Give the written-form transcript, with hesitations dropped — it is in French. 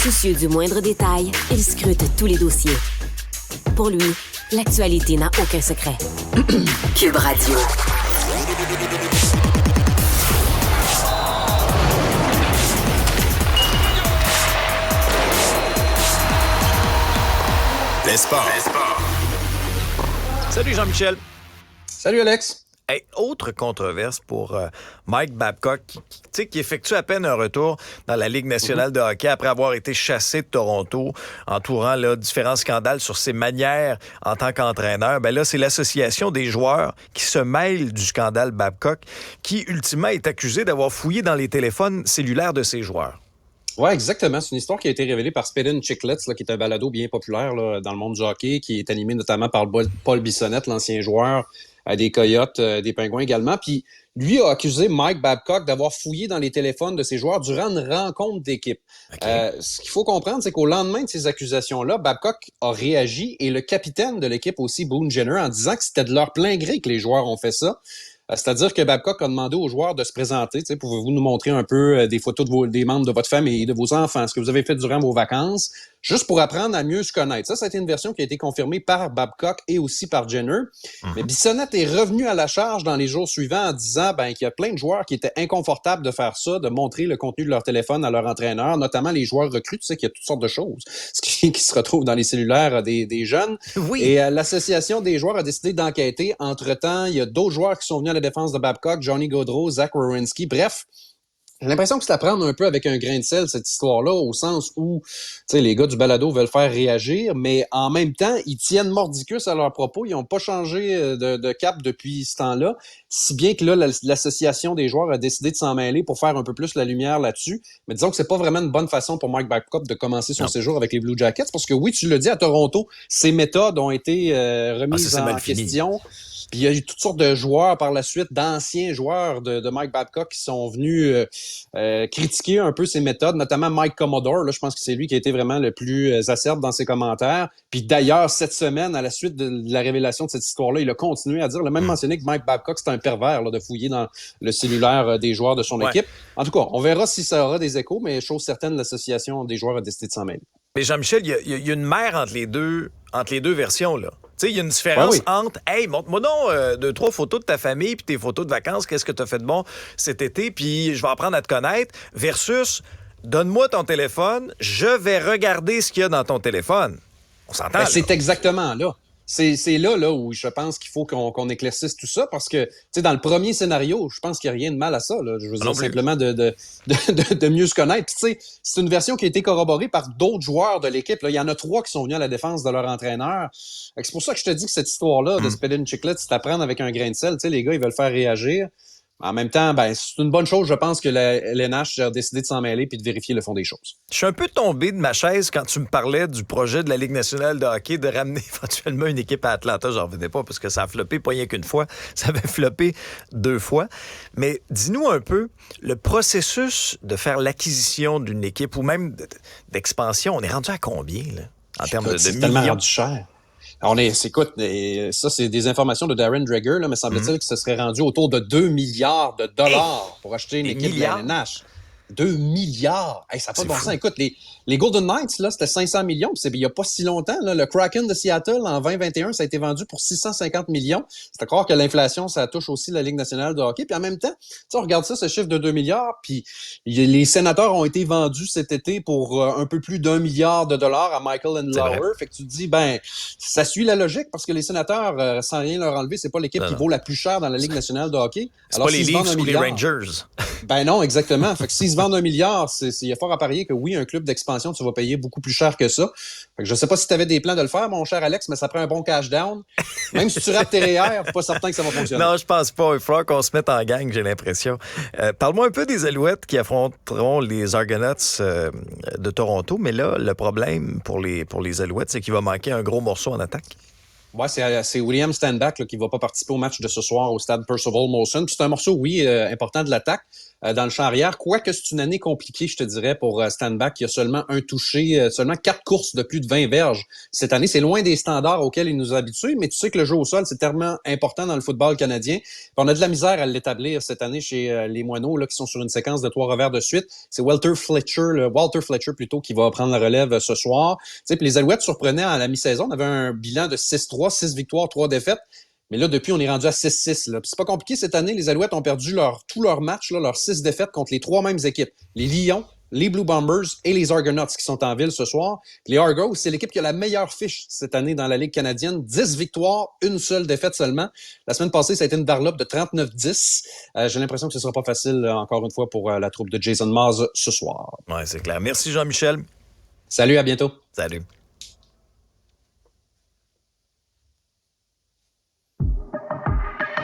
Soucieux du moindre détail, il scrute tous les dossiers. Pour lui, l'actualité n'a aucun secret. Cube Radio. Les sports. Salut Jean-Michel. Salut Alex. Hey, autre controverse pour Mike Babcock, qui effectue à peine un retour dans la Ligue nationale de hockey après avoir été chassé de Toronto, entourant là, différents scandales sur ses manières en tant qu'entraîneur. Ben là, c'est l'association des joueurs qui se mêle du scandale Babcock, qui ultimement est accusé d'avoir fouillé dans les téléphones cellulaires de ses joueurs. Oui, exactement. C'est une histoire qui a été révélée par Spit and Chicklets, là, qui est un balado bien populaire là, dans le monde du hockey, qui est animé notamment par Paul Bissonnette, l'ancien joueur des Coyotes, des Pingouins également. Puis lui a accusé Mike Babcock d'avoir fouillé dans les téléphones de ses joueurs durant une rencontre d'équipe. Okay. Ce qu'il faut comprendre, c'est qu'au lendemain de ces accusations-là, Babcock a réagi et le capitaine de l'équipe aussi, Boone Jenner, en disant que c'était de leur plein gré que les joueurs ont fait ça. C'est-à-dire que Babcock a demandé aux joueurs de se présenter. Pouvez-vous nous montrer un peu des photos des membres de votre famille, de vos enfants, ce que vous avez fait durant vos vacances, juste pour apprendre à mieux se connaître. Ça a été une version qui a été confirmée par Babcock et aussi par Jenner. Mais Bissonnette est revenu à la charge dans les jours suivants en disant qu'il y a plein de joueurs qui étaient inconfortables de faire ça, de montrer le contenu de leur téléphone à leur entraîneur, notamment les joueurs recrues. Tu sais qu'il y a toutes sortes de choses qui se retrouvent dans les cellulaires des jeunes. Oui. Et l'association des joueurs a décidé d'enquêter. Entre-temps, il y a d'autres joueurs qui sont venus à la défense de Babcock, Johnny Gaudreau, Zach Werenski. Bref, j'ai l'impression que c'est à prendre un peu avec un grain de sel, cette histoire-là, au sens où les gars du balado veulent faire réagir, mais en même temps, ils tiennent mordicus à leurs propos. Ils n'ont pas changé de cap depuis ce temps-là, si bien que là, l'association des joueurs a décidé de s'en mêler pour faire un peu plus la lumière là-dessus. Mais disons que c'est pas vraiment une bonne façon pour Mike Babcock de commencer son séjour avec les Blue Jackets, parce que oui, tu l'as dit, à Toronto, ses méthodes ont été remises en question. Puis il y a eu toutes sortes de joueurs par la suite, d'anciens joueurs de Mike Babcock qui sont venus critiquer un peu ses méthodes, notamment Mike Commodore. Là, je pense que c'est lui qui a été vraiment le plus acerbe dans ses commentaires. Puis d'ailleurs, cette semaine, à la suite de la révélation de cette histoire-là, il a continué à dire, il a même mentionné que Mike Babcock, c'est un pervers là, de fouiller dans le cellulaire des joueurs de son équipe. En tout cas, on verra si ça aura des échos, mais chose certaine, l'association des joueurs a décidé de s'en mêler. Mais Jean-Michel, il y a une mer entre les deux versions, là. Tu sais, il y a une différence entre « Hey, montre-moi donc 2-3 photos de ta famille puis tes photos de vacances, qu'est-ce que tu as fait de bon cet été, puis je vais apprendre à te connaître » versus « Donne-moi ton téléphone, je vais regarder ce qu'il y a dans ton téléphone. » On s'entend, là. C'est exactement là. C'est là où je pense qu'il faut qu'on éclaircisse tout ça, parce que, tu sais, dans le premier scénario, je pense qu'il n'y a rien de mal à ça, là. Je veux dire, simplement de mieux se connaître. Puis, tu sais, c'est une version qui a été corroborée par d'autres joueurs de l'équipe, là. Il y en a 3 qui sont venus à la défense de leur entraîneur. C'est pour ça que je te dis que cette histoire-là de Spit and Chicklets, c'est à prendre avec un grain de sel. Tu sais, les gars, ils veulent faire réagir. En même temps, c'est une bonne chose, je pense, que la LNH a décidé de s'en mêler puis de vérifier le fond des choses. Je suis un peu tombé de ma chaise quand tu me parlais du projet de la Ligue nationale de hockey de ramener éventuellement une équipe à Atlanta. J'en revenais pas parce que ça a floppé pas rien qu'une fois. Ça avait floppé 2 fois. Mais dis-nous un peu, le processus de faire l'acquisition d'une équipe ou même d'expansion, on est rendu à combien, là, en termes de c'est millions? Tellement rendu cher. Écoute, ça, c'est des informations de Darren Dreger, là, mais semble-t-il que ce serait rendu autour de 2 milliards de dollars pour acheter une équipe de la LNH. 2 milliards! Hey, ça n'a pas de bon sens. Écoute, les Golden Knights, là, c'était 500 millions. Il n'y a pas si longtemps. Là, le Kraken de Seattle, en 2021, ça a été vendu pour 650 millions. C'est à croire que l'inflation, ça touche aussi la Ligue nationale de hockey. Puis en même temps, on regarde ça, ce chiffre de 2 milliards. Puis les Sénateurs ont été vendus cet été pour un peu plus d'1 milliard de dollars à Michael Lauer. Fait que tu te dis, ça suit la logique, parce que les Sénateurs, sans rien leur enlever, c'est pas l'équipe qui vaut la plus chère dans la Ligue nationale de hockey. C'est alors, pas les Leafs ou les Rangers. Non, exactement. Fait que s'ils se vendent 1 milliard, il y a fort à parier que oui, un club d'expansion, tu vas payer beaucoup plus cher que ça. Fait que je sais pas si tu avais des plans de le faire, mon cher Alex, mais ça prend un bon cash down. Même si tu rates tes REER, pas certain que ça va fonctionner. Non, je pense pas. Il va falloir qu'on se mette en gang, j'ai l'impression. Parle-moi un peu des Alouettes qui affronteront les Argonauts de Toronto. Mais là, le problème pour les Alouettes, c'est qu'il va manquer un gros morceau en attaque. Ouais, c'est William Stanback là, qui va pas participer au match de ce soir au stade Percival Molson. Puis c'est un morceau, oui, important de l'attaque. dans le champ arrière. Quoique c'est une année compliquée, je te dirais, pour Stanback. Il y a seulement un touché, seulement 4 courses de plus de 20 verges cette année. C'est loin des standards auxquels il nous a habitués, mais tu sais que le jeu au sol, c'est tellement important dans le football canadien. Puis on a de la misère à l'établir cette année chez les Moineaux, là, qui sont sur une séquence de 3 revers de suite. C'est Walter Fletcher plutôt, qui va prendre la relève ce soir. Tu sais, puis les Alouettes surprenaient à la mi-saison. On avait un bilan de 6-3, 6 victoires, 3 défaites. Mais là, depuis, on est rendu à 6-6. Là. Puis c'est pas compliqué cette année. Les Alouettes ont perdu tous leurs matchs, là, leurs 6 défaites contre les 3 mêmes équipes. Les Lions, les Blue Bombers et les Argonauts qui sont en ville ce soir. Puis les Argos, c'est l'équipe qui a la meilleure fiche cette année dans la Ligue canadienne. 10 victoires, une seule défaite seulement. La semaine passée, ça a été une varlope de 39-10. J'ai l'impression que ce sera pas facile, encore une fois, pour la troupe de Jason Maas ce soir. Oui, c'est clair. Merci, Jean-Michel. Salut, à bientôt. Salut.